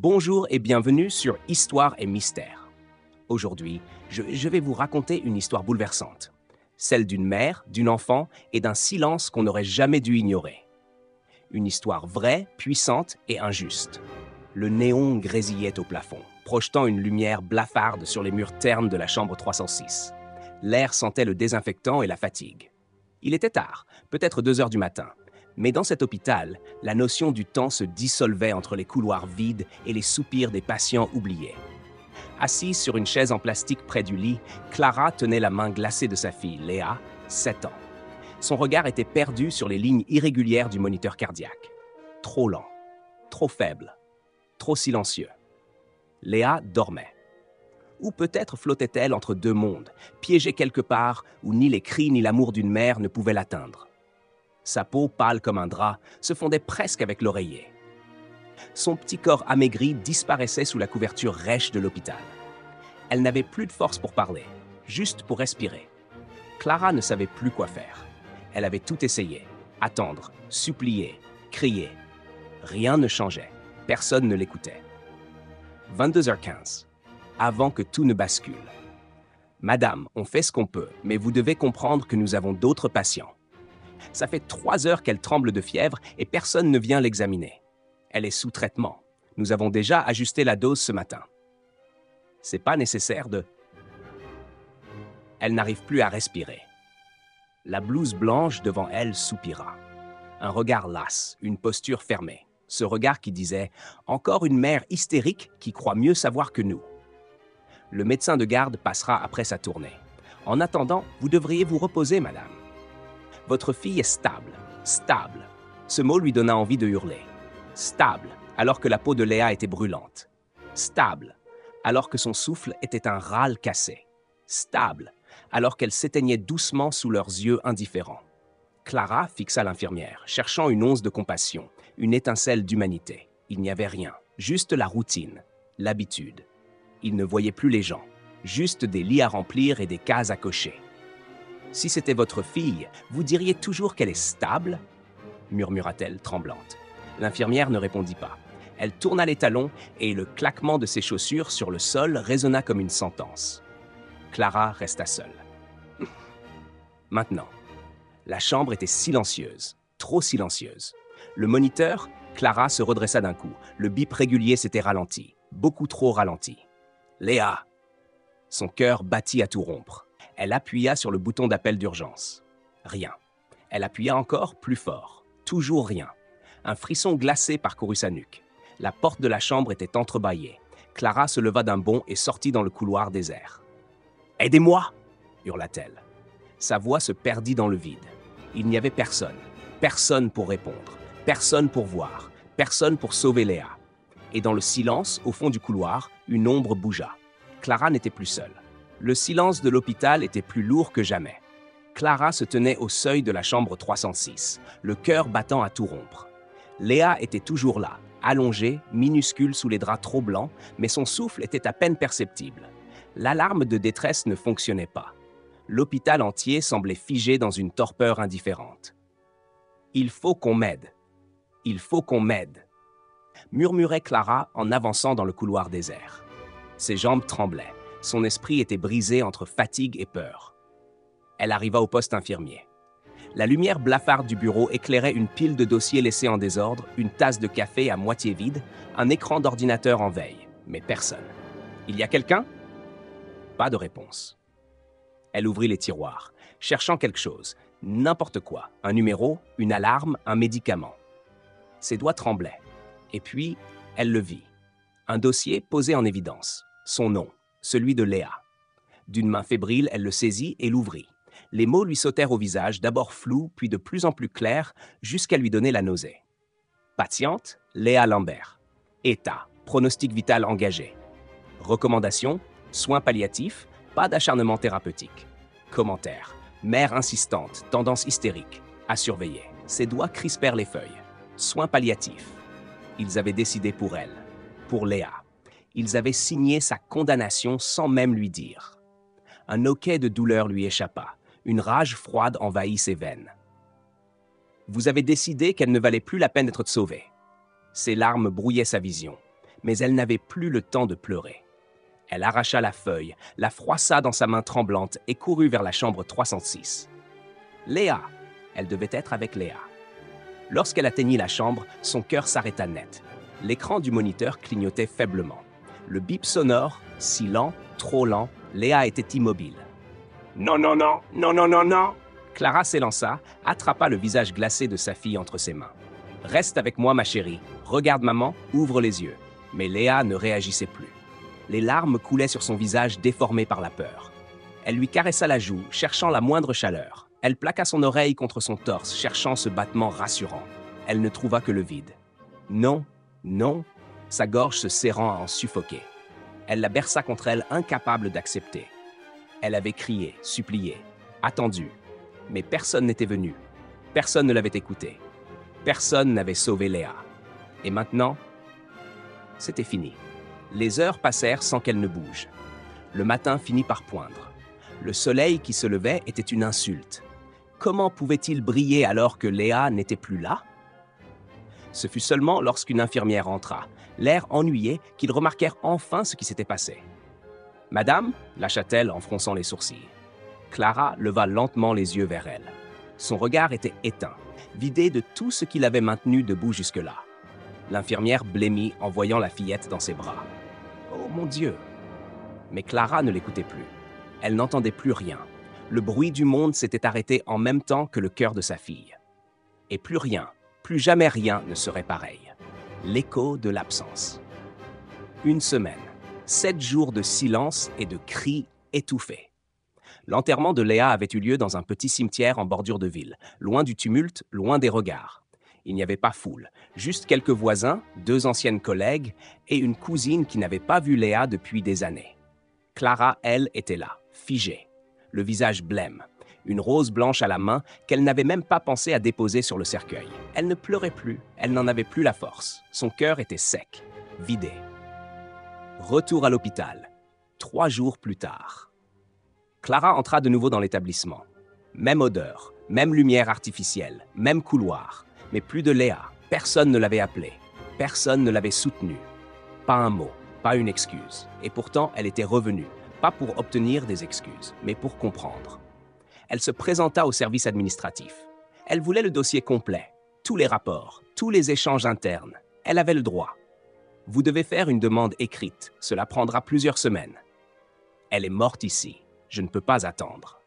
Bonjour et bienvenue sur Histoire et Mystère. Aujourd'hui, je vais vous raconter une histoire bouleversante. Celle d'une mère, d'une enfant et d'un silence qu'on n'aurait jamais dû ignorer. Une histoire vraie, puissante et injuste. Le néon grésillait au plafond, projetant une lumière blafarde sur les murs ternes de la chambre 306. L'air sentait le désinfectant et la fatigue. Il était tard, peut-être 2 heures du matin. Mais dans cet hôpital, la notion du temps se dissolvait entre les couloirs vides et les soupirs des patients oubliés. Assise sur une chaise en plastique près du lit, Clara tenait la main glacée de sa fille, Léa, 7 ans. Son regard était perdu sur les lignes irrégulières du moniteur cardiaque. Trop lent, trop faible, trop silencieux. Léa dormait. Ou peut-être flottait-elle entre deux mondes, piégée quelque part où ni les cris ni l'amour d'une mère ne pouvaient l'atteindre. Sa peau, pâle comme un drap, se fondait presque avec l'oreiller. Son petit corps amaigri disparaissait sous la couverture rêche de l'hôpital. Elle n'avait plus de force pour parler, juste pour respirer. Clara ne savait plus quoi faire. Elle avait tout essayé, attendre, supplier, crier. Rien ne changeait, personne ne l'écoutait. 22h15, avant que tout ne bascule. « Madame, on fait ce qu'on peut, mais vous devez comprendre que nous avons d'autres patients. » Ça fait 3 heures qu'elle tremble de fièvre et personne ne vient l'examiner. Elle est sous traitement. Nous avons déjà ajusté la dose ce matin. C'est pas nécessaire de... Elle n'arrive plus à respirer. La blouse blanche devant elle soupira. Un regard las, une posture fermée. Ce regard qui disait « Encore une mère hystérique qui croit mieux savoir que nous. » Le médecin de garde passera après sa tournée. En attendant, vous devriez vous reposer, madame. Votre fille est stable, stable. Ce mot lui donna envie de hurler. Stable, alors que la peau de Léa était brûlante. Stable, alors que son souffle était un râle cassé. Stable, alors qu'elle s'éteignait doucement sous leurs yeux indifférents. Clara fixa l'infirmière, cherchant une once de compassion, une étincelle d'humanité. Il n'y avait rien, juste la routine, l'habitude. Il ne voyait plus les gens, juste des lits à remplir et des cases à cocher. Si c'était votre fille, vous diriez toujours qu'elle est stable ?» murmura-t-elle, tremblante. L'infirmière ne répondit pas. Elle tourna les talons et le claquement de ses chaussures sur le sol résonna comme une sentence. Clara resta seule. Maintenant, la chambre était silencieuse, trop silencieuse. Le moniteur, Clara se redressa d'un coup. Le bip régulier s'était ralenti, beaucoup trop ralenti. « Léa !» Son cœur battit à tout rompre. Elle appuya sur le bouton d'appel d'urgence. Rien. Elle appuya encore plus fort. Toujours rien. Un frisson glacé parcourut sa nuque. La porte de la chambre était entrebâillée. Clara se leva d'un bond et sortit dans le couloir désert. « Aidez-moi !» hurla-t-elle. Sa voix se perdit dans le vide. Il n'y avait personne. Personne pour répondre. Personne pour voir. Personne pour sauver Léa. Et dans le silence, au fond du couloir, une ombre bougea. Clara n'était plus seule. Le silence de l'hôpital était plus lourd que jamais. Clara se tenait au seuil de la chambre 306, le cœur battant à tout rompre. Léa était toujours là, allongée, minuscule sous les draps trop blancs, mais son souffle était à peine perceptible. L'alarme de détresse ne fonctionnait pas. L'hôpital entier semblait figé dans une torpeur indifférente. « Il faut qu'on m'aide. Il faut qu'on m'aide. » murmurait Clara en avançant dans le couloir désert. Ses jambes tremblaient. Son esprit était brisé entre fatigue et peur. Elle arriva au poste infirmier. La lumière blafarde du bureau éclairait une pile de dossiers laissés en désordre, une tasse de café à moitié vide, un écran d'ordinateur en veille, mais personne. « Il y a quelqu'un ?» Pas de réponse. Elle ouvrit les tiroirs, cherchant quelque chose, n'importe quoi, un numéro, une alarme, un médicament. Ses doigts tremblaient. Et puis, elle le vit. Un dossier posé en évidence, son nom. Celui de Léa. D'une main fébrile, elle le saisit et l'ouvrit. Les mots lui sautèrent au visage, d'abord flous, puis de plus en plus clairs, jusqu'à lui donner la nausée. Patiente, Léa Lambert. État, pronostic vital engagé. Recommandation, soins palliatifs, pas d'acharnement thérapeutique. Commentaire, mère insistante, tendance hystérique, à surveiller. Ses doigts crispèrent les feuilles. Soins palliatifs. Ils avaient décidé pour elle, pour Léa. Ils avaient signé sa condamnation sans même lui dire. Un hoquet de douleur lui échappa. Une rage froide envahit ses veines. Vous avez décidé qu'elle ne valait plus la peine d'être sauvée. Ses larmes brouillaient sa vision. Mais elle n'avait plus le temps de pleurer. Elle arracha la feuille, la froissa dans sa main tremblante et courut vers la chambre 306. Léa! Elle devait être avec Léa. Lorsqu'elle atteignit la chambre, son cœur s'arrêta net. L'écran du moniteur clignotait faiblement. Le bip sonore, si lent, trop lent, Léa était immobile. « Non, non, non, non, non, non, non !» Clara s'élança, attrapa le visage glacé de sa fille entre ses mains. « Reste avec moi, ma chérie. Regarde maman, ouvre les yeux. » Mais Léa ne réagissait plus. Les larmes coulaient sur son visage déformé par la peur. Elle lui caressa la joue, cherchant la moindre chaleur. Elle plaqua son oreille contre son torse, cherchant ce battement rassurant. Elle ne trouva que le vide. Non, non, sa gorge se serrant à en suffoquer. Elle la berça contre elle, incapable d'accepter. Elle avait crié, supplié, attendu. Mais personne n'était venu. Personne ne l'avait écoutée. Personne n'avait sauvé Léa. Et maintenant, c'était fini. Les heures passèrent sans qu'elle ne bouge. Le matin finit par poindre. Le soleil qui se levait était une insulte. Comment pouvait-il briller alors que Léa n'était plus là? Ce fut seulement lorsqu'une infirmière entra, l'air ennuyé, qu'ils remarquèrent enfin ce qui s'était passé. « Madame » lâcha-t-elle en fronçant les sourcils. Clara leva lentement les yeux vers elle. Son regard était éteint, vidé de tout ce qui l'avait maintenu debout jusque-là. L'infirmière blêmit en voyant la fillette dans ses bras. « Oh mon Dieu !» Mais Clara ne l'écoutait plus. Elle n'entendait plus rien. Le bruit du monde s'était arrêté en même temps que le cœur de sa fille. Et plus rien, plus jamais rien ne serait pareil. L'écho de l'absence. Une semaine, 7 jours de silence et de cris étouffés. L'enterrement de Léa avait eu lieu dans un petit cimetière en bordure de ville, loin du tumulte, loin des regards. Il n'y avait pas foule, juste quelques voisins, 2 anciennes collègues et une cousine qui n'avait pas vu Léa depuis des années. Clara, elle, était là, figée, le visage blême, une rose blanche à la main qu'elle n'avait même pas pensé à déposer sur le cercueil. Elle ne pleurait plus, elle n'en avait plus la force. Son cœur était sec, vidé. Retour à l'hôpital, 3 jours plus tard. Clara entra de nouveau dans l'établissement. Même odeur, même lumière artificielle, même couloir, mais plus de Léa. Personne ne l'avait appelée, personne ne l'avait soutenue. Pas un mot, pas une excuse. Et pourtant, elle était revenue, pas pour obtenir des excuses, mais pour comprendre. Elle se présenta au service administratif. Elle voulait le dossier complet, tous les rapports, tous les échanges internes. Elle avait le droit. Vous devez faire une demande écrite, cela prendra plusieurs semaines. Elle est morte ici, je ne peux pas attendre.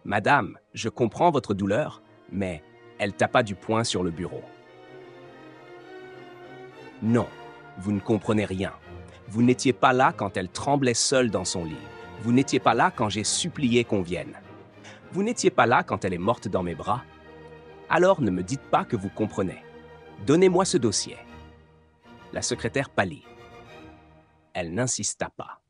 Madame, je comprends votre douleur, mais elle tapa du poing sur le bureau. Non, vous ne comprenez rien. Vous n'étiez pas là quand elle tremblait seule dans son lit. Vous n'étiez pas là quand j'ai supplié qu'on vienne. Vous n'étiez pas là quand elle est morte dans mes bras. Alors ne me dites pas que vous comprenez. Donnez-moi ce dossier. La secrétaire pâlit. Elle n'insista pas.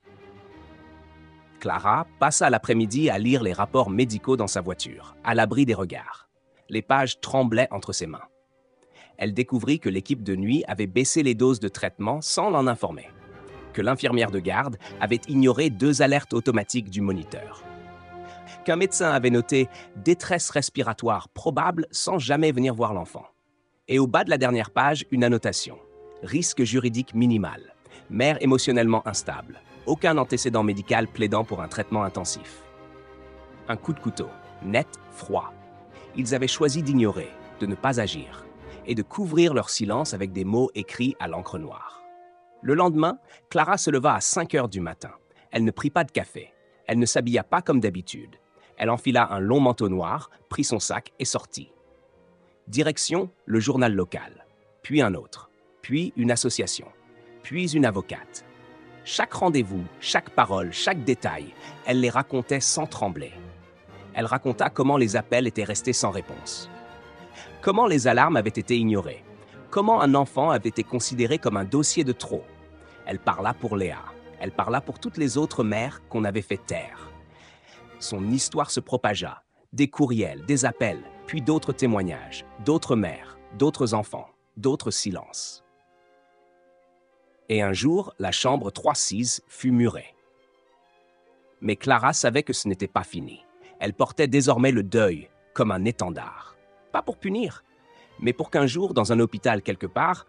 Clara passa l'après-midi à lire les rapports médicaux dans sa voiture, à l'abri des regards. Les pages tremblaient entre ses mains. Elle découvrit que l'équipe de nuit avait baissé les doses de traitement sans l'en informer, que l'infirmière de garde avait ignoré 2 alertes automatiques du moniteur, qu'un médecin avait noté « détresse respiratoire probable » sans jamais venir voir l'enfant. Et au bas de la dernière page, une annotation « risque juridique minimal, mère émotionnellement instable, aucun antécédent médical plaidant pour un traitement intensif ». Un coup de couteau, net, froid. Ils avaient choisi d'ignorer, de ne pas agir, et de couvrir leur silence avec des mots écrits à l'encre noire. Le lendemain, Clara se leva à 5 heures du matin. Elle ne prit pas de café. Elle ne s'habilla pas comme d'habitude. Elle enfila un long manteau noir, prit son sac et sortit. Direction, le journal local. Puis un autre. Puis une association. Puis une avocate. Chaque rendez-vous, chaque parole, chaque détail, elle les racontait sans trembler. Elle raconta comment les appels étaient restés sans réponse. Comment les alarmes avaient été ignorées. Comment un enfant avait été considéré comme un dossier de trop. Elle parla pour Léa. Elle parla pour toutes les autres mères qu'on avait fait taire. Son histoire se propagea. Des courriels, des appels, puis d'autres témoignages, d'autres mères, d'autres enfants, d'autres silences. Et un jour, la chambre 3-6 fut murée. Mais Clara savait que ce n'était pas fini. Elle portait désormais le deuil comme un étendard. Pas pour punir, mais pour qu'un jour, dans un hôpital quelque part,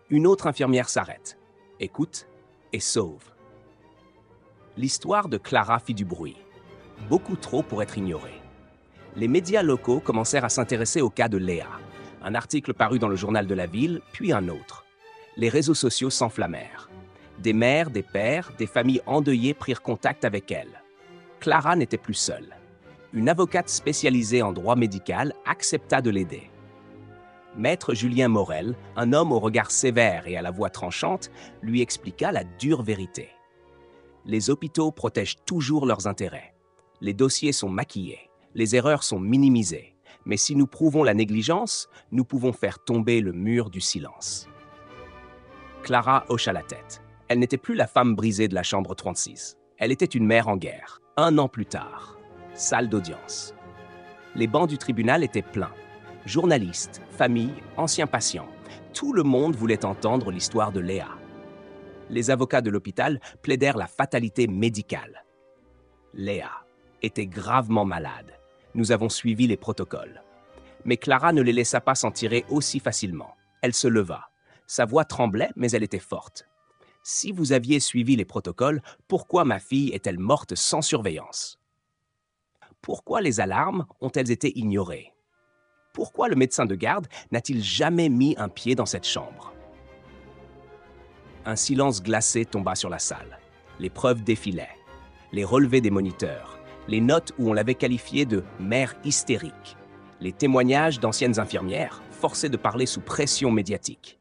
une autre infirmière s'arrête. écoute et sauve. L'histoire de Clara fit du bruit, beaucoup trop pour être ignorée. Les médias locaux commencèrent à s'intéresser au cas de Léa. Un article parut dans le journal de la ville, puis un autre. Les réseaux sociaux s'enflammèrent. Des mères, des pères, des familles endeuillées prirent contact avec elle. Clara n'était plus seule. Une avocate spécialisée en droit médical accepta de l'aider. Maître Julien Morel, un homme au regard sévère et à la voix tranchante, lui expliqua la dure vérité. Les hôpitaux protègent toujours leurs intérêts. Les dossiers sont maquillés, les erreurs sont minimisées. Mais si nous prouvons la négligence, nous pouvons faire tomber le mur du silence. Clara hocha la tête. Elle n'était plus la femme brisée de la chambre 36. Elle était une mère en guerre. 1 an plus tard, salle d'audience. Les bancs du tribunal étaient pleins. Journalistes, familles, anciens patients. Tout le monde voulait entendre l'histoire de Léa. Les avocats de l'hôpital plaidèrent la fatalité médicale. Léa était gravement malade. Nous avons suivi les protocoles. Mais Clara ne les laissa pas s'en tirer aussi facilement. Elle se leva. Sa voix tremblait, mais elle était forte. « Si vous aviez suivi les protocoles, pourquoi ma fille est-elle morte sans surveillance? Pourquoi les alarmes ont-elles été ignorées? Pourquoi le médecin de garde n'a-t-il jamais mis un pied dans cette chambre ?» Un silence glacé tomba sur la salle. Les preuves défilaient. Les relevés des moniteurs, les notes où on l'avait qualifiée de « mère hystérique », les témoignages d'anciennes infirmières forcées de parler sous pression médiatique.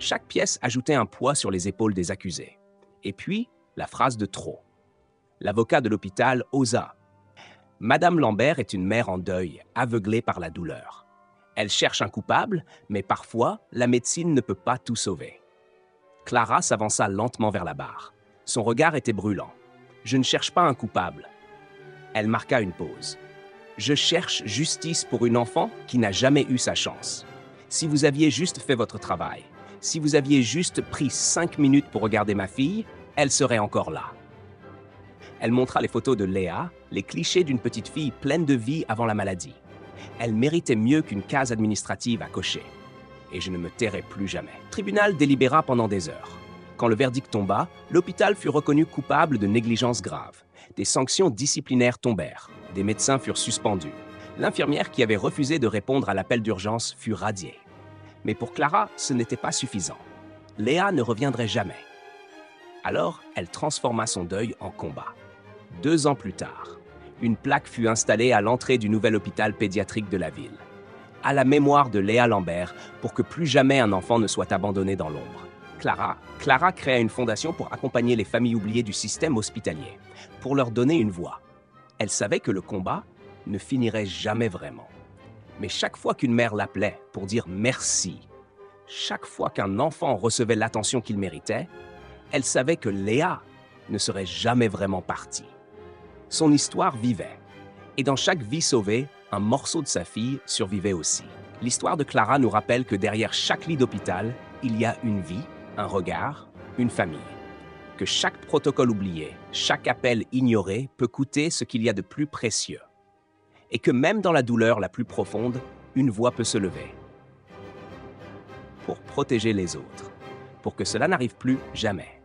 Chaque pièce ajoutait un poids sur les épaules des accusés. Et puis, la phrase de trop. L'avocat de l'hôpital osa. « Madame Lambert est une mère en deuil, aveuglée par la douleur. Elle cherche un coupable, mais parfois, la médecine ne peut pas tout sauver. » Clara s'avança lentement vers la barre. Son regard était brûlant. « Je ne cherche pas un coupable. » Elle marqua une pause. « Je cherche justice pour une enfant qui n'a jamais eu sa chance. Si vous aviez juste fait votre travail, si vous aviez juste pris 5 minutes pour regarder ma fille, elle serait encore là. » Elle montra les photos de Léa, les clichés d'une petite fille pleine de vie avant la maladie. Elle méritait mieux qu'une case administrative à cocher. Et je ne me tairai plus jamais. Le tribunal délibéra pendant des heures. Quand le verdict tomba, l'hôpital fut reconnu coupable de négligence grave. Des sanctions disciplinaires tombèrent. Des médecins furent suspendus. L'infirmière qui avait refusé de répondre à l'appel d'urgence fut radiée. Mais pour Clara, ce n'était pas suffisant. Léa ne reviendrait jamais. Alors, elle transforma son deuil en combat. 2 ans plus tard, une plaque fut installée à l'entrée du nouvel hôpital pédiatrique de la ville, à la mémoire de Léa Lambert, pour que plus jamais un enfant ne soit abandonné dans l'ombre. Clara créa une fondation pour accompagner les familles oubliées du système hospitalier, pour leur donner une voix. Elle savait que le combat ne finirait jamais vraiment. Mais chaque fois qu'une mère l'appelait pour dire merci, chaque fois qu'un enfant recevait l'attention qu'il méritait, elle savait que Léa ne serait jamais vraiment partie. Son histoire vivait. Et dans chaque vie sauvée, un morceau de sa fille survivait aussi. L'histoire de Clara nous rappelle que derrière chaque lit d'hôpital, il y a une vie, un regard, une famille. Que chaque protocole oublié, chaque appel ignoré peut coûter ce qu'il y a de plus précieux. Et que même dans la douleur la plus profonde, une voix peut se lever. Pour protéger les autres. Pour que cela n'arrive plus jamais.